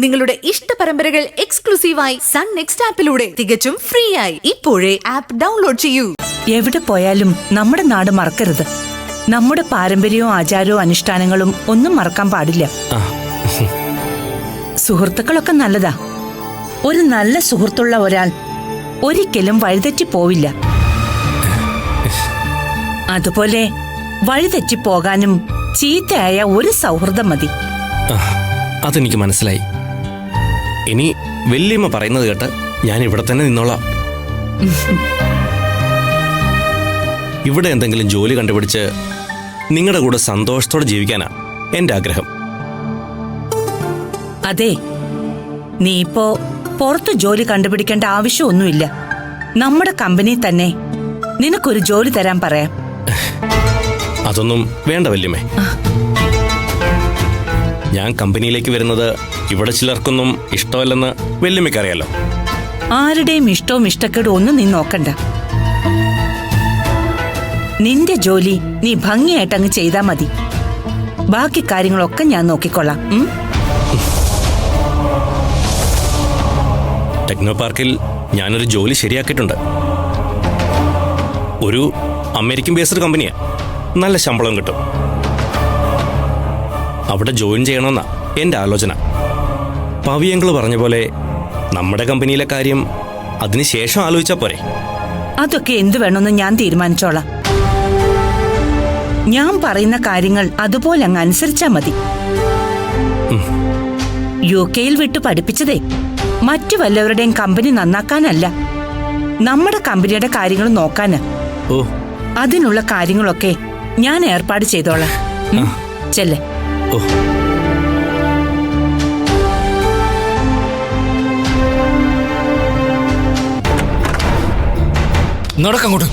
നിങ്ങളുടെ ഇഷ്ട പരമ്പരകൾ എക്സ്ക്ലൂസീവായി സൺ നെക്സ്റ്റ് ആപ്പിലൂടെ തികച്ചും ഫ്രീ ആയി ഇപ്പോഴേ ആപ്പ് ഡൗൺലോഡ് ചെയ്യൂ. എവിടെ പോയാലും നമ്മുടെ നാട് മറക്കരുത്. നമ്മുടെ പാരമ്പര്യവും ആചാരവും അനുഷ്ഠാനങ്ങളും ഒന്നും മറക്കാൻ പാടില്ല. സുഹൃത്തുക്കളൊക്കെ നല്ലതാ. ഒരു നല്ല സുഹൃത്തുള്ള ഒരാൾ ഒരിക്കലും വഴിതെറ്റി പോവില്ല. അതുപോലെ വഴിതെറ്റി പോകാനും ചീത്തയായ ഒരു സൗഹൃദം മതി. അതെനിക്ക് മനസ്സിലായി. ഇനി വല്യമ്മ പറയുന്നത് കേട്ട് ഞാൻ ഇവിടെ തന്നെ നിന്നോളാം. ഇവിടെ എന്തെങ്കിലും ജോലി കണ്ടുപിടിച്ച് നിങ്ങളുടെ കൂടെ സന്തോഷത്തോടെ ജീവിക്കാനാ എന്റെ ആഗ്രഹം. അതെ, നീ ഇപ്പോ പുറത്ത് ജോലി കണ്ടുപിടിക്കേണ്ട ആവശ്യമൊന്നുമില്ല. നമ്മുടെ കമ്പനി തന്നെ നിനക്കൊരു ജോലി തരാൻ പറയാം. അതൊന്നും വേണ്ട വല്യമ്മേ. ഞാൻ കമ്പനിയിലേക്ക് വരുന്നത് ഇവിടെ ചിലർക്കൊന്നും ഇഷ്ടമല്ലെന്ന് വല്യമ്മയ്ക്കറിയാലോ. ആരുടെയും ഇഷ്ടവും ഇഷ്ടക്കേടും ഒന്നും നീ നോക്കണ്ട. നിന്റെ ജോലി നീ ഭംഗിയായിട്ട് അങ്ങ് ചെയ്താ മതി. ബാക്കി കാര്യങ്ങളൊക്കെ ഞാൻ നോക്കിക്കൊള്ളാം. ടെക്നോ പാർക്കിൽ ഞാനൊരു ജോലി ശരിയാക്കിയിട്ടുണ്ട്. ഒരു അമേരിക്കൻ ബേസ്ഡ് കമ്പനിയാ. നല്ല ശമ്പളം കിട്ടും. അവിടെ ജോയിൻ ചെയ്യണമെന്നാ എന്റെ ആലോചന. പവിയങ്കൾ പറഞ്ഞ പോലെ നമ്മുടെ കമ്പനിയിലെ കാര്യം അതിനുശേഷം ആലോചിച്ചാ പോരെ? അതൊക്കെ എന്തു വേണമെന്ന് ഞാൻ തീരുമാനിച്ചോളാം. ഞാൻ പറയുന്ന കാര്യങ്ങൾ അതുപോലെ അങ്ങ് അനുസരിച്ചാ മതി. UK വിട്ടു പഠിപ്പിച്ചതേ മറ്റു വല്ലവരുടെയും കമ്പനി നന്നാക്കാനല്ല, നമ്മുടെ കമ്പനിയുടെ കാര്യങ്ങൾ നോക്കാന്. അതിനുള്ള കാര്യങ്ങളൊക്കെ ഞാൻ ഏർപ്പാട് ചെയ്തോളാം. ചെല്ലേ. നടക്കങ്ങോട്ട്.